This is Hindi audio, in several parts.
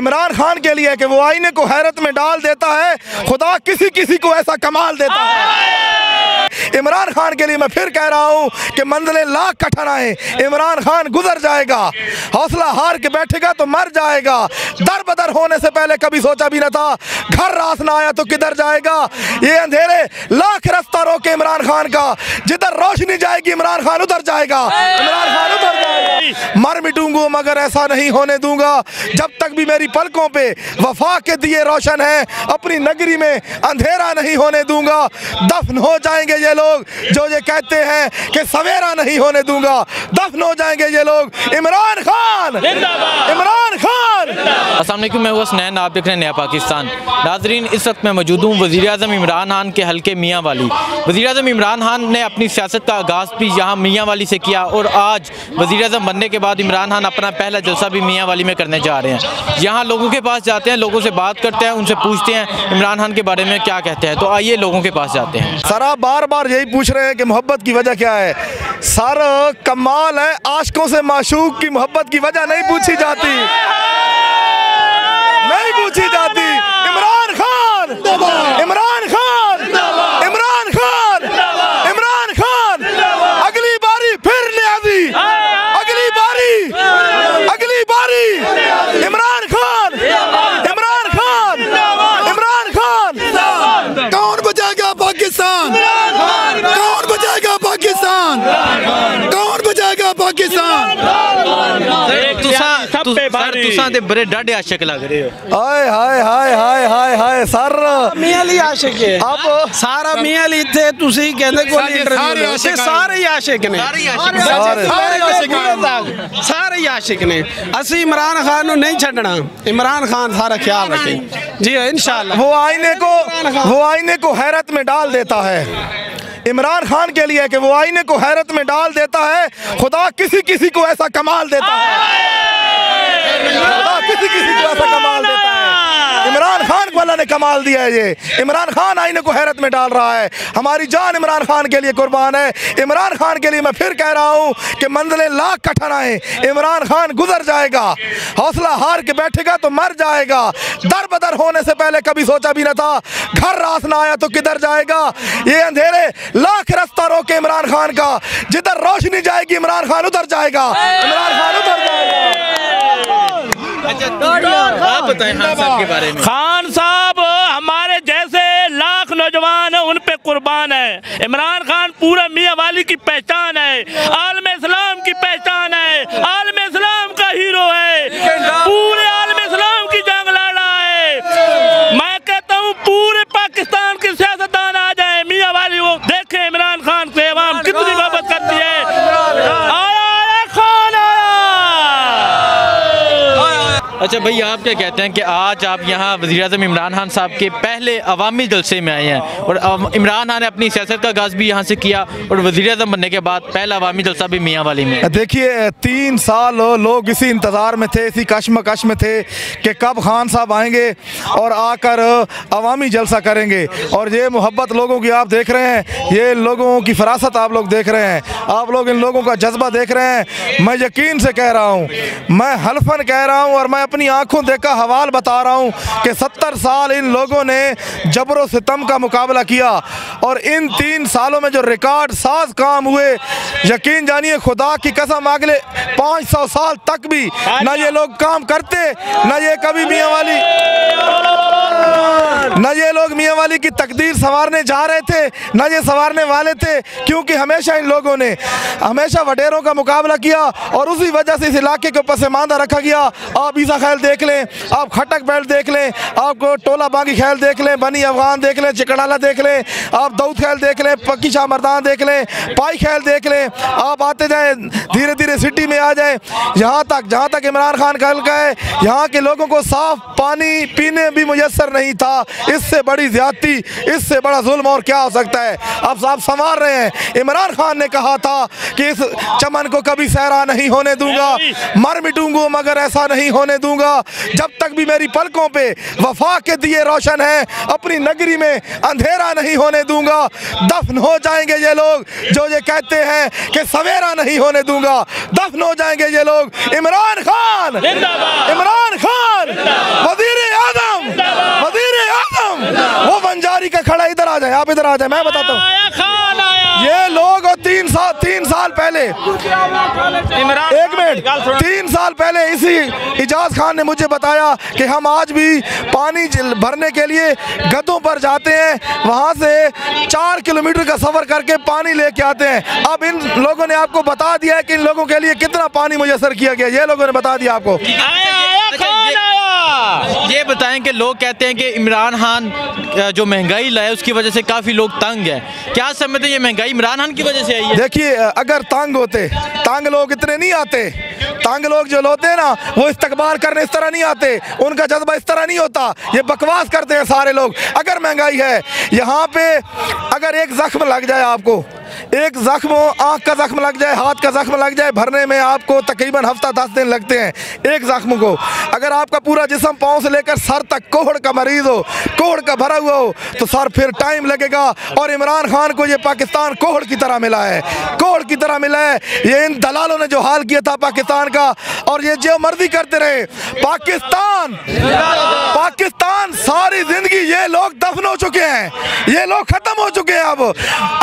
इमरान खान के लिए कि वो आईने को हैरत में डाल देता है, खुदा किसी किसी को ऐसा कमाल देता है। इमरान खान के लिए मैं फिर कह रहा हूँ कि मंजिलें लाख कठिन आए, इमरान खान गुजर जाएगा। हौसला हार के बैठेगा तो मर जाएगा। दर बदर होने से पहले कभी सोचा भी न था, घर रास ना आया तो किधर जाएगा। ये अंधेरे लाख रास्ता रोके इमरान खान का, जिधर रोशनी जाएगी इमरान खान उधर जाएगा। इमरान खान उधर जाएगा। मर मिटूंगा मगर ऐसा नहीं होने दूंगा, जब तक भी मेरी पलकों पे वफा के दिए रोशन है, अपनी नगरी में अंधेरा नहीं होने दूंगा। दफन हो जाएंगे ये लोग जो ये कहते हैं कि सवेरा नहीं होने दूंगा, दफन हो जाएंगे ये लोग। इमरान खान, इमरान खान। अस्सलाम वालेकुम, मैं हसनैन, आप देख रहे हैं नया पाकिस्तान। नाजरीन, इस वक्त मैं मौजूद हूँ वज़ीर आज़म इमरान खान के हल्के मियाँ वाली। वज़ीर आज़म इमरान खान ने अपनी सियासत का आगाज़ भी यहाँ मियाँ वाली से किया और आज वज़ीर आज़म बनने के बाद इमरान खान अपना पहला जलसा भी मियाँ वाली में करने जा रहे हैं। यहाँ लोगों के पास जाते हैं, लोगों से बात करते हैं, उनसे पूछते हैं इमरान खान के बारे में क्या कहते हैं। तो आइए लोगों के पास जाते हैं। सर, आप बार बार यही पूछ रहे हैं कि मोहब्बत की वजह क्या है। सर, कमाल है, आशिकों से माशूक की मोहब्बत की वजह नहीं पूछी जाती, नहीं पूछी जाती। इमरान खान, इमरान खान, इमरान खान, इमरान खान। अगली बारी फिर न्याजी, अगली बारी, अगली बारी। इमरान खान, इमरान खान, इमरान खान। कौन बचाएगा पाकिस्तान? कौन बचाएगा पाकिस्तान? कौन बचाएगा पाकिस्तान? बड़े डाढ़े आशिक लग रहे हो। हाय हाय हाय हाय हाय हाय। सर, मियाँ अली आशिक है। अब सारा मियाँ अली थे, तुसी कहंदे कोई इंटरव्यू लो, सारे ही आशिक ने, सारे आशिक ने। असी इमरान खान को नहीं छड़ना, इमरान खान सारा ख्याल रखे जी इंशाल्लाह। वो आईने को हैरत में डाल देता है। इमरान खान के लिए कि वो आईने को हैरत में डाल देता है, खुदा किसी किसी को ऐसा कमाल देता है। खुदा किसी किसी को ऐसा कमाल देता है। इमरान खान को अल्लाह ने कमाल दिया है। ये इमरान खान आईने को हैरत में डाल रहा है। हमारी जान इमरान खान के लिए कुर्बान है। इमरान खान के लिए मैं फिर कह रहा हूँ कि मंजिलें लाख कठिन आए, इमरान खान गुजर जाएगा। हौसला हार के बैठेगा तो मर जाएगा। दर बदर होने से पहले कभी सोचा भी न था, घर रास ना आया तो किधर जाएगा। ये अंधेरे लाख रास्ता रोके इमरान खान का, जिधर रोशनी जाएगी इमरान खान उधर जाएगा। इमरान खान उधर जाएगा। आप बताएं खान साहब के बारे में। खान साहब हमारे जैसे लाख नौजवान है, उन पे कुर्बान है। इमरान खान पूरा मियाँ वाली की पहचान है, आलम इस्लाम की पहचान है, आलम इस्लाम का हीरो है, पूरे आलम इस्लाम की जंग लड़ा है। मैं कहता हूँ पूरे पाकिस्तान के सियासतदान आ जाए, मियाँ वाली वो देखे इमरान खान से अवाम कितनी मोहब्बत करती है। अच्छा भाई, आप क्या कहते हैं कि आज आप यहाँ वज़ीर आज़म इमरान खान साहब के पहले अवामी जलसे में आए हैं और इमरान खान ने अपनी सियासत का आगाज़ भी यहाँ से किया और वज़ीर आज़म बनने के बाद पहला अवामी जलसा भी मियाँ वाली में। देखिए, 3 साल लोग इसी इंतज़ार में थे, इसी कश्मकश में थे कि कब खान साहब आएंगे और आकर अवामी जलसा करेंगे। और ये मोहब्बत लोगों की आप देख रहे हैं, ये लोगों की फरासत आप लोग देख रहे हैं, आप लोग इन लोगों का जज्बा देख रहे हैं। मैं यकीन से कह रहा हूँ, मैं हल्फन कह रहा हूँ और मैं अपनी आंखों देखा हवाल बता रहा हूं कि 70 साल इन लोगों ने जबरो सितम का मुकाबला किया और इन 3 सालों में जो रिकॉर्ड साज काम हुए, यकीन जानिए खुदा की कसम अगले 500 साल तक भी ना ये लोग काम करते, ना ये कभी मियाँ वाली, ना ये लोग मियाँ वाली की तकदीर संवारने जा रहे थे, ना ये संवारने वाले थे। क्योंकि हमेशा इन लोगों ने हमेशा वडेरों का मुकाबला किया और उसी वजह से इस इलाके के पसमानदा रखा गया। आप ईसा खैल देख लें, आप खटक बेल्ट देख लें, आप टोला बागी खैल देख लें, बनी अफगान देख लें, चिकनाला देख लें, आप दाऊद खैल देख लें, पक्की शाह मर्दान देख लें, पाई खैल देख लें। आप आते जाएँ, धीरे धीरे सिटी में आ जाएँ, जहाँ तक इमरान खान का हल्का है, यहाँ के लोगों को साफ पानी पीने भी मुयस्सर नहीं था। इससे बड़ी ज्यादती, इससे बड़ा जुल्म और क्या हो सकता है। अब साहब संवार रहे हैं। इमरान खान ने कहा था कि इस चमन को कभी सहरा नहीं होने दूंगा, मर मिटूंगा मगर ऐसा नहीं होने दूंगा, जब तक भी मेरी पलकों पे वफा के दिए रोशन है, अपनी नगरी में अंधेरा नहीं होने दूंगा। दफन हो जाएंगे ये लोग जो ये कहते हैं कि सवेरा नहीं होने दूंगा, दफन हो जाएंगे ये लोग। इमरान खान, इमरान खान। आ जाए, आप इधर आ जाए, मैं बताता हूँ। खान आया। ये लोग 3 साल पहले, एक मिनट, 3 साल पहले इसी इजाज खान ने मुझे बताया कि हम आज भी पानी भरने के लिए गद्दों पर जाते हैं, वहाँ से 4 किलोमीटर का सफ़र करके पानी लेके आते हैं। अब इन लोगों ने आपको बता दिया है कि इन लोगों के लिए कितना पानी मुयस्सर किया गया, ये लोगों ने बता दिया आपको। ये बताएं कि लोग कहते हैं कि इमरान खान जो महंगाई लाए उसकी वजह से काफ़ी लोग तंग हैं, क्या समझते हैं ये महंगाई इमरान खान की वजह से आई है? देखिए, अगर तंग होते, तंग लोग इतने नहीं आते, तंग लोग जो होते हैं ना वो इस्तकबाल करने इस तरह नहीं आते, उनका जज्बा इस तरह नहीं होता, ये बकवास करते हैं सारे लोग। अगर महंगाई है यहाँ पे, अगर एक जख्म लग जाए आपको, एक जख्म, आँख का जख्म लग जाए, हाथ का जख्म लग जाए, भरने में आपको तकरीबन हफ्ता 10 दिन लगते हैं एक जख्म को। अगर आपका पूरा जिस्म पाँव से लेकर सर तक कोहड़ का मरीज हो, कोहड़ का भरा हुआ हो, तो सर फिर टाइम लगेगा। और इमरान खान को ये पाकिस्तान कोहड़ की तरह मिला है, कोहड़ की तरह मिला है। ये इन दलालों ने जो हाल किया था पाकिस्तान का, और ये जो मर्जी करते रहे, पाकिस्तान सारी जिंदगी ये लोग दफन हो चुके हैं, ये लोग खत्म हो चुके हैं। अब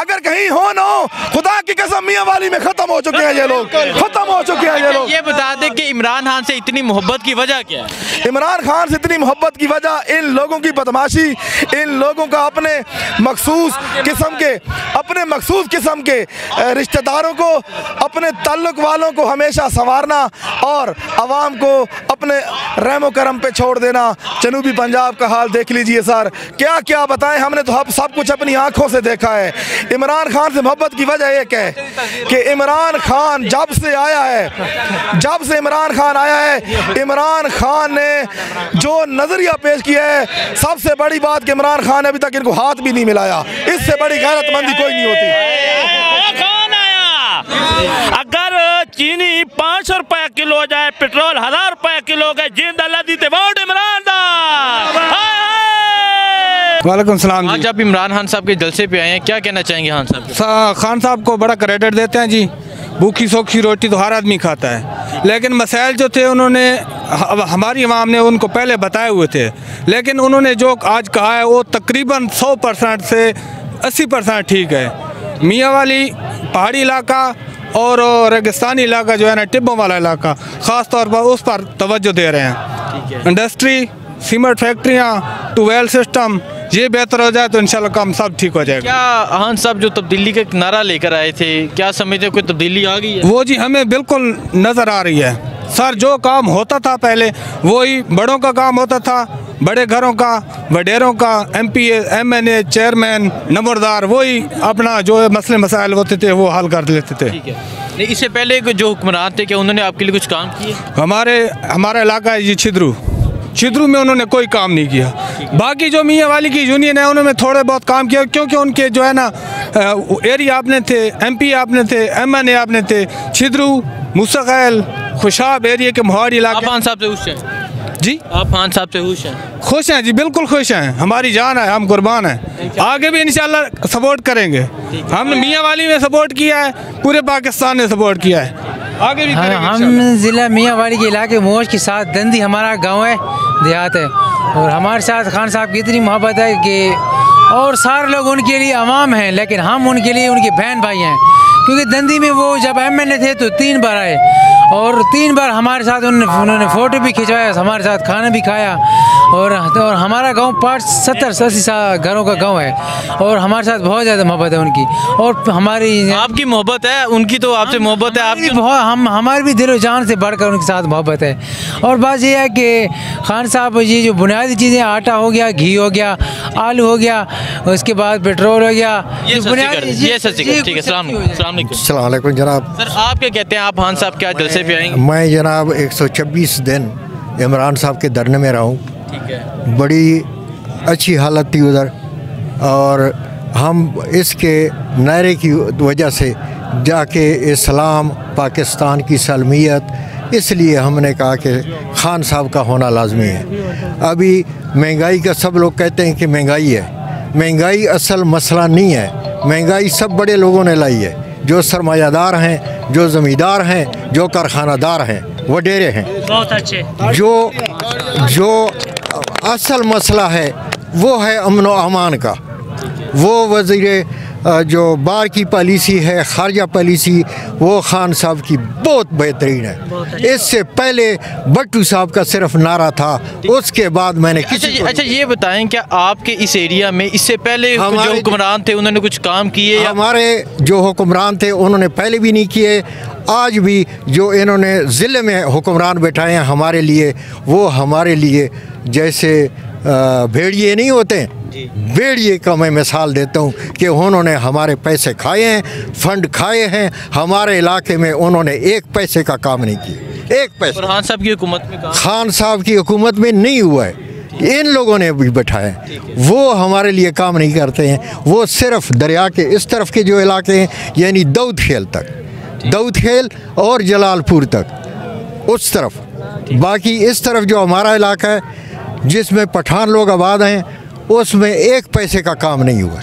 अगर कहीं हो ना हो, खुदा की कसम मियां वाली में खत्म हो चुके हैं ये लोग, खत्म हो चुके हैं ये लोग। ये बता दें कि इमरान खान से इतनी मोहब्बत की वजह क्या है? इमरान खान से इतनी मोहब्बत की वजह इन लोगों की बदमाशी, इन लोगों का अपने मखसूस किस्म के रिश्तेदारों को, अपने ताल्लुक वालों को हमेशा संवारना और आवाम को अपने रहमो करम पे छोड़ देना। जनूबी पंजाब का हाल देख लीजिए सर, क्या क्या बताएं, हमने तो सब कुछ अपनी आंखों से देखा है। इमरान खान से मोहब्बत की वजह एक है कि इमरान खान जब से इमरान खान आया है, इमरान खान ने जो नजरिया पेश किया है, सबसे बड़ी बात कि इमरान खान ने अभी तक इनको हाथ भी नहीं मिलाया, इससे बड़ी गैरतमंदी कोई नहीं होती। अगर चीनी 500 रुपए किलो जाए, पेट्रोल 1000 रुपए किलो गए, जिंद अल्लाह दी ते वोट इमरान दा। वालेकुम सलाम। आज आप इमरान खान साहब के जलसे पे आए हैं, क्या कहना चाहेंगे खान साहब को बड़ा क्रेडिट देते हैं जी, भूखी सोखी रोटी तो हर आदमी खाता है, लेकिन मसाइल जो थे उन्होंने, हमारी आवाम ने उनको पहले बताए हुए थे, लेकिन उन्होंने जो आज कहा है वो तकरीबन 100% से 80% ठीक है। मियाँ वाली पहाड़ी इलाका और रेगिस्तानी इलाका जो है ना, टिब्बों वाला इलाका, ख़ास तौर पर उस पर तवज्जो दे रहे हैं। इंडस्ट्री, सीमेंट फैक्ट्रियाँ, ट्यूबवेल सिस्टम, ये बेहतर हो जाए तो इंशाल्लाह काम सब ठीक हो जाएगा। क्या खान साहब जो तब्दीली का एक नारा लेकर आए थे, क्या समझते कोई तब्दीली आ गई है? वो जी हमें बिल्कुल नज़र आ रही है सर, जो काम होता था पहले वही बड़ों का काम होता था, बड़े घरों का, वडेरों का, MP, MNA, चेयरमैन, नंबरदार, वही अपना जो मसले मसाइल होते थे वो हल कर लेते थे। ठीक है, नहीं इससे पहले जो हुक्मरान थे, क्या उन्होंने आपके लिए कुछ काम किए? हमारा इलाका है जी छिद्रू में उन्होंने कोई काम नहीं किया। बाकी जो मियाँ वाली की यूनियन है उन्होंने थोड़े बहुत काम किया, क्योंकि उनके जो है ना एरिया आपने थे, MP आपने थे, MNA आपने थे, छिद्रू, मुस्तक़ैल, खुशाब एरिया के मोहाड़ी इलाके। आप खान साहब से खुश हैं जी? आप खान साहब से खुश हैं जी, बिल्कुल खुश हैं, हमारी जान है, हम कुर्बान हैं, आगे भी इंशाल्लाह सपोर्ट करेंगे। हमने मियाँ वाली में सपोर्ट किया है, पूरे पाकिस्तान ने सपोर्ट किया है, आगे भी करेंगे। हम ज़िला मियाँ वाली के इलाके मोश के साथ दंदी हमारा गांव है, देहात है, और हमारे साथ खान साहब की इतनी मोहब्बत है कि, और सारे लोग उनके लिए अवाम हैं, लेकिन हम उनके लिए उनके बहन भाई हैं, क्योंकि दंदी में वो जब MNA थे तो 3 बार आए, और 3 बार हमारे साथ उन्होंने फ़ोटो भी खिंचवाया, हमारे साथ खाना भी खाया, और हमारा गांव 70-80 घरों का गांव है, और हमारे साथ बहुत ज़्यादा मोहब्बत है उनकी, और हमारी आपकी मोहब्बत है, उनकी तो आपसे मोहब्बत है, आपकी बहुत, हमारी भी दिलो जान से बढ़कर उनके साथ मोहब्बत है। और बात ये है कि खान साहब ये जो बुनियादी चीज़ें, आटा हो गया, घी हो गया, आलू हो गया, उसके बाद पेट्रोल हो गया, ये ठीक है। अस्सलाम वालेकुम जनाब। सर आप क्या कहते हैं, आप खान साहब क्या जलसे पे आएंगे? मैं जनाब 126 दिन इमरान साहब के धरने में रहा हूँ, ठीक है, बड़ी अच्छी हालत थी उधर, और हम इसके नारे की वजह से जाके इस्लाम, पाकिस्तान की सलमियत, इसलिए हमने कहा कि खान साहब का होना लाजमी है। अभी महंगाई का सब लोग कहते हैं कि महंगाई है, महंगाई असल मसला नहीं है, महंगाई सब बड़े लोगों ने लाई है, जो सरमायादार हैं, जो ज़मींदार हैं, जो कारखानादार हैं, वडेरे हैं। बहुत अच्छे। जो असल मसला है वो है अमन व अमान का, वो वज़ीर जो बाहर की पॉलिसी है, खारजा पॉलिसी, वो खान साहब की बहुत बेहतरीन है। इससे पहले भट्टू साहब का सिर्फ नारा था, उसके बाद मैंने अच्छा ये बताएं, क्या आपके इस एरिया में इससे पहले जो हुक्मरान थे उन्होंने कुछ काम किए? हमारे जो हुक्मरान थे उन्होंने पहले भी नहीं किए, आज भी जो इन्होंने ज़िले में हुक्मरान बैठाए हैं हमारे लिए, वो हमारे लिए जैसे भेड़िए नहीं होते, भेड़िए का मैं मिसाल देता हूँ कि उन्होंने हमारे पैसे खाए हैं, फंड खाए हैं। हमारे इलाके में उन्होंने एक पैसे का काम नहीं किया, एक पैसा। खान साहब की हुकूमत में खान साहब की हुकूमत में नहीं हुआ है, इन लोगों ने भी बैठाया, वो हमारे लिए काम नहीं करते हैं। वो सिर्फ दरिया के इस तरफ के जो इलाके हैं, यानी दाऊद खेल तक, दाऊद खेल और जलालपुर तक, उस तरफ, बाकी इस तरफ जो हमारा इलाका है जिसमें पठान लोग आबाद हैं, उसमें एक पैसे का काम नहीं हुआ।